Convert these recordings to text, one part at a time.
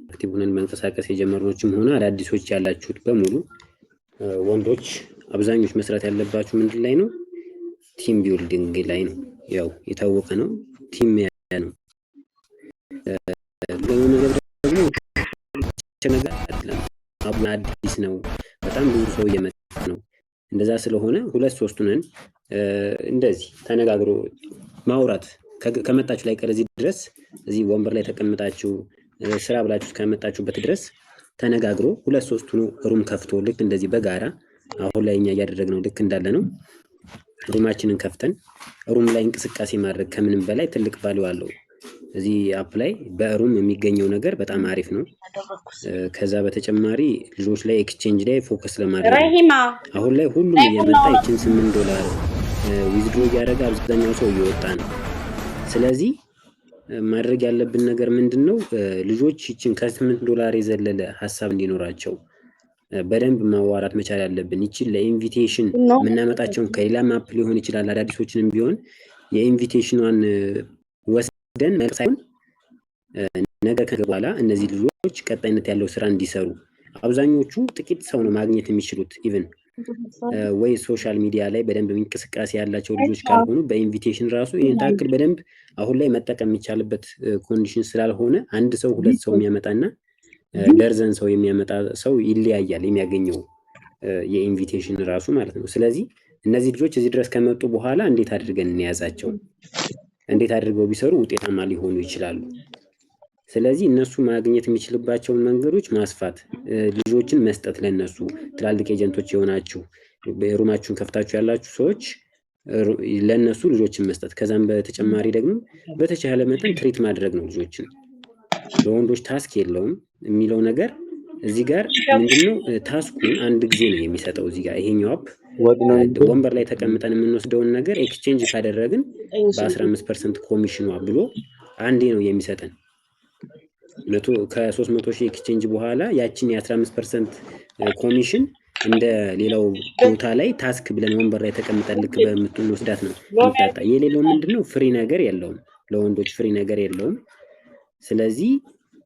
አክቲቭ ሆነን መንቀሳቀስ የጀመርኖችም ሆነ አዳዲሶች ያላችሁት በሙሉ ወንዶች አብዛኞች መስራት ያለባችሁ ምንድን ላይ ነው? ቲም ቢልዲንግ ላይ ነው። ያው የታወቀ ነው። ቲም ነው ነገር ደግሞ ነገር አይደለም። አሁን አዲስ ነው። በጣም ብዙ ሰው እየመጣ ነው። እንደዛ ስለሆነ ሁለት ሶስቱ ነን እንደዚህ ተነጋግሮ ማውራት ከመጣችሁ ላይ ቀር እዚህ ድረስ እዚህ ወንበር ላይ ተቀምጣችሁ ስራ ብላችሁ ከመጣችሁበት ድረስ ተነጋግሮ ሁለት ሶስቱ ነው ሩም ከፍቶ ልክ እንደዚህ በጋራ አሁን ላይ እኛ እያደረግነው ልክ እንዳለ ነው። ሩማችንን ከፍተን ሩም ላይ እንቅስቃሴ ማድረግ ከምንም በላይ ትልቅ ቫልዩ አለው። እዚህ አፕ ላይ በሩም የሚገኘው ነገር በጣም አሪፍ ነው። ከዛ በተጨማሪ ልጆች ላይ ኤክስቼንጅ ላይ ፎከስ ለማድረግ አሁን ላይ ሁሉም እየመጣ ይችን $8 ዊዝድሮ እያደረገ አብዛኛው ሰው እየወጣ ነው። ስለዚህ ማድረግ ያለብን ነገር ምንድነው? ልጆች ይችን $8 የዘለለ ሀሳብ እንዲኖራቸው በደንብ ማዋራት መቻል ያለብን። ይችን ለኢንቪቴሽን የምናመጣቸውን ከሌላም አፕ ሊሆን ይችላል አዳዲሶችንም ቢሆን የኢንቪቴሽኗን ወስደን ሳይሆን ነገ ከበኋላ እነዚህ ልጆች ቀጣይነት ያለው ስራ እንዲሰሩ አብዛኞቹ ጥቂት ሰው ነው ማግኘት የሚችሉት። ኢቭን ወይ ሶሻል ሚዲያ ላይ በደንብ እንቅስቃሴ ያላቸው ልጆች ካልሆኑ በኢንቪቴሽን ራሱ ይህን ታክል በደንብ አሁን ላይ መጠቀም የሚቻልበት ኮንዲሽን ስላልሆነ አንድ ሰው ሁለት ሰው የሚያመጣና ደርዘን ሰው የሚያመጣ ሰው ይለያያል የሚያገኘው የኢንቪቴሽን ራሱ ማለት ነው። ስለዚህ እነዚህ ልጆች እዚህ ድረስ ከመጡ በኋላ እንዴት አድርገን እንያዛቸው፣ እንዴት አድርገው ቢሰሩ ውጤታማ ሊሆኑ ይችላሉ። ስለዚህ እነሱ ማግኘት የሚችልባቸውን መንገዶች ማስፋት፣ ልጆችን መስጠት ለነሱ ትላልቅ ኤጀንቶች የሆናችሁ ሩማችሁን ከፍታችሁ ያላችሁ ሰዎች ለነሱ ልጆችን መስጠት። ከዛም በተጨማሪ ደግሞ በተቻለ መጠን ትሪት ማድረግ ነው ልጆችን። ለወንዶች ታስክ የለውም የሚለው ነገር እዚህ ጋር ምንድነው? ታስኩን አንድ ጊዜ ነው የሚሰጠው። እዚህ ጋር ይሄኛው አፕ ወንበር ላይ ተቀምጠን የምንወስደውን ነገር ኤክስቼንጅ ካደረግን በ15% ኮሚሽኗ ብሎ አንዴ ነው የሚሰጠን። ከ300,000 ኤክስቼንጅ በኋላ ያችን የ15% ኮሚሽን እንደ ሌላው ቦታ ላይ ታስክ ብለን ወንበር ላይ ተቀምጠን ልክ በምትወስዳት ነው የሚጣጣ። የሌለው ምንድነው? ፍሪ ነገር የለውም። ለወንዶች ፍሪ ነገር የለውም። ስለዚህ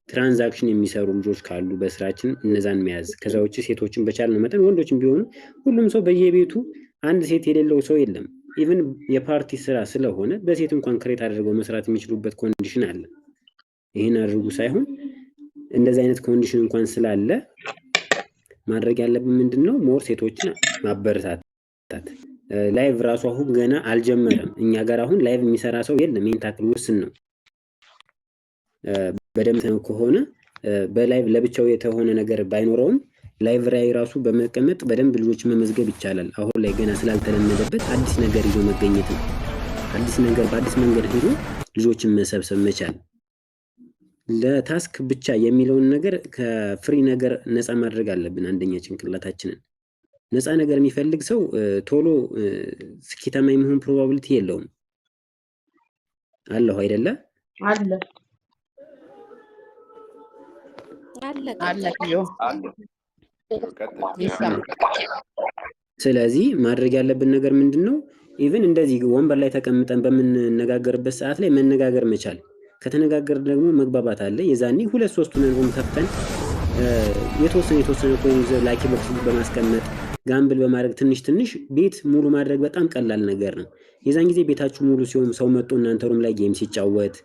ትራንዛክሽን የሚሰሩ ልጆች ካሉ በስራችን እነዛን መያዝ። ከዛ ውጭ ሴቶችን በቻልነው መጠን ወንዶችን ቢሆኑ ሁሉም ሰው በየቤቱ አንድ ሴት የሌለው ሰው የለም። ኢቭን የፓርቲ ስራ ስለሆነ በሴት እንኳን ክሬት አድርገው መስራት የሚችሉበት ኮንዲሽን አለ። ይህን አድርጉ ሳይሆን እንደዚህ አይነት ኮንዲሽን እንኳን ስላለ ማድረግ ያለብን ምንድነው? ሞር ሴቶችን ማበረታታት። ላይቭ ራሱ አሁን ገና አልጀመረም። እኛ ጋር አሁን ላይቭ የሚሰራ ሰው የለም። ይህን ታክል ውስን ነው። በደምብ ነው ከሆነ በላይቭ ለብቻው የተሆነ ነገር ባይኖረውም ላይቭ ላይ ራሱ በመቀመጥ በደንብ ልጆች መመዝገብ ይቻላል። አሁን ላይ ገና ስላልተለመደበት አዲስ ነገር ይዞ መገኘት ነው። አዲስ ነገር በአዲስ መንገድ ሄዶ ልጆችን መሰብሰብ መቻል። ለታስክ ብቻ የሚለውን ነገር ከፍሪ ነገር ነፃ ማድረግ አለብን። አንደኛ ጭንቅላታችንን ነፃ ነገር የሚፈልግ ሰው ቶሎ ስኬታማ የሚሆን ፕሮባቢሊቲ የለውም። አለሁ አይደለ? አለ ስለዚህ ማድረግ ያለብን ነገር ምንድነው? ኢቭን እንደዚህ ወንበር ላይ ተቀምጠን በምንነጋገርበት ሰዓት ላይ መነጋገር መቻል። ከተነጋገር ደግሞ መግባባት አለ። የዛኔ ሁለት ሶስቱን ሩም ከፍተን የተወሰነ ኮይን ላኪ ቦክስ በማስቀመጥ ጋምብል በማድረግ ትንሽ ቤት ሙሉ ማድረግ በጣም ቀላል ነገር ነው። የዛን ጊዜ ቤታችሁ ሙሉ ሲሆን ሰው መጥቶ እናንተ ሩም ላይ ጌም ሲጫወት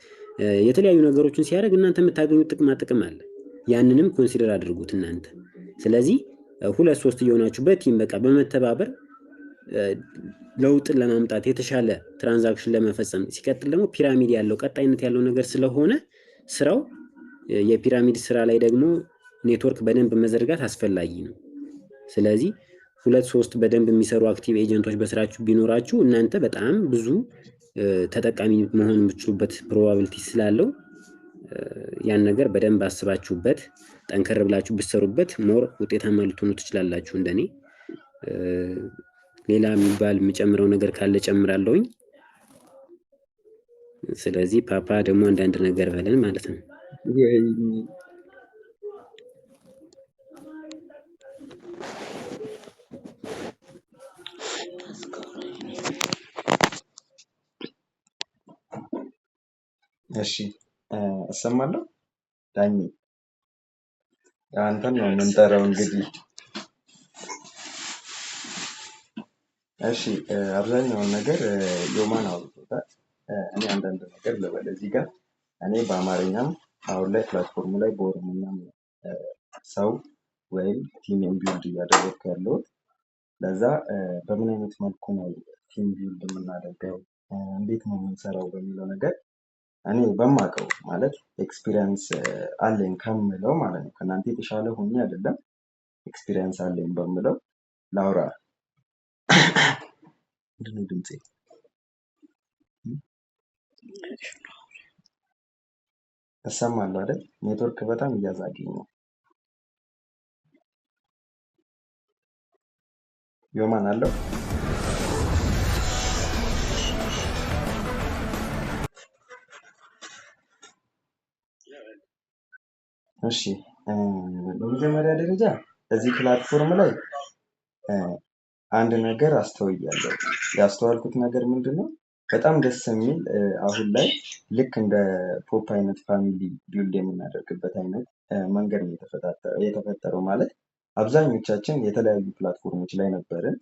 የተለያዩ ነገሮችን ሲያደርግ እናንተ የምታገኙት ጥቅም አለ። ያንንም ኮንሲደር አድርጉት እናንተ። ስለዚህ ሁለት ሶስት እየሆናችሁ በቲም በቃ በመተባበር ለውጥን ለማምጣት የተሻለ ትራንዛክሽን ለመፈጸም። ሲቀጥል ደግሞ ፒራሚድ ያለው ቀጣይነት ያለው ነገር ስለሆነ ስራው የፒራሚድ ስራ ላይ ደግሞ ኔትወርክ በደንብ መዘርጋት አስፈላጊ ነው። ስለዚህ ሁለት ሶስት በደንብ የሚሰሩ አክቲቭ ኤጀንቶች በስራችሁ ቢኖራችሁ እናንተ በጣም ብዙ ተጠቃሚ መሆን የምትችሉበት ፕሮባቢሊቲ ስላለው ያን ነገር በደንብ አስባችሁበት ጠንከር ብላችሁ ብትሰሩበት ሞር ውጤታማ ልትሆኑ ትችላላችሁ። እንደኔ ሌላ የሚባል የምጨምረው ነገር ካለ ጨምራለሁኝ። ስለዚህ ፓፓ ደግሞ አንዳንድ ነገር በለን ማለት ነው። እሺ እሰማለሁ ዳኒ አንተን ነው የምንጠራው እንግዲህ። እሺ አብዛኛውን ነገር ዮማን አውርቶታል። እኔ አንዳንድ ነገር ልበል እዚህ ጋር። እኔ በአማርኛም አሁን ላይ ፕላትፎርሙ ላይ በኦሮምኛም ሰው ወይም ቲም ቢልድ እያደረግኩ ያለሁት። ለዛ በምን አይነት መልኩ ነው ቲም ቢልድ የምናደርገው፣ እንዴት ነው የምንሰራው በሚለው ነገር እኔ በማውቀው ማለት ኤክስፒሪየንስ አለኝ ከምለው ማለት ነው። ከእናንተ የተሻለ ሆኜ አይደለም፣ ኤክስፒሪየንስ አለኝ በምለው ላውራ። ምንድነው ድምጼ? እሰማለሁ አይደል? ኔትወርክ በጣም እያዛገኝ ነው። ዮማን አለው? እሺ በመጀመሪያ ደረጃ እዚህ ፕላትፎርም ላይ አንድ ነገር አስተውያለሁ። ያስተዋልኩት ነገር ምንድነው? በጣም ደስ የሚል አሁን ላይ ልክ እንደ ፖፕ አይነት ፋሚሊ ቢልድ የምናደርግበት አይነት መንገድ ነው የተፈጠረው። ማለት አብዛኞቻችን የተለያዩ ፕላትፎርሞች ላይ ነበርን።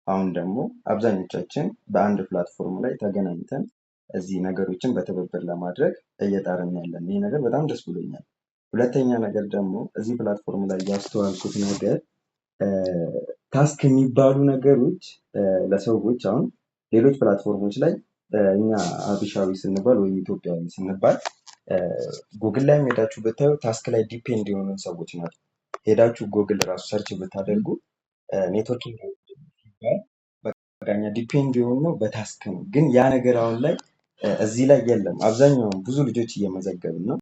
አሁን ደግሞ አብዛኞቻችን በአንድ ፕላትፎርም ላይ ተገናኝተን እዚህ ነገሮችን በትብብር ለማድረግ እየጣርን ያለን። ይህ ነገር በጣም ደስ ብሎኛል። ሁለተኛ ነገር ደግሞ እዚህ ፕላትፎርም ላይ ያስተዋልኩት ነገር ታስክ የሚባሉ ነገሮች ለሰዎች አሁን ሌሎች ፕላትፎርሞች ላይ እኛ ሀበሻዊ ስንባል ወይም ኢትዮጵያዊ ስንባል ጉግል ላይ ሄዳችሁ ብታዩ ታስክ ላይ ዲፔንድ የሆኑ ሰዎች ናቸው። ሄዳችሁ ጉግል ራሱ ሰርች ብታደርጉ ኔትወርኪንግ በቃኛ ዲፔንድ የሆነው በታስክ ነው። ግን ያ ነገር አሁን ላይ እዚህ ላይ የለም። አብዛኛውን ብዙ ልጆች እየመዘገብን ነው።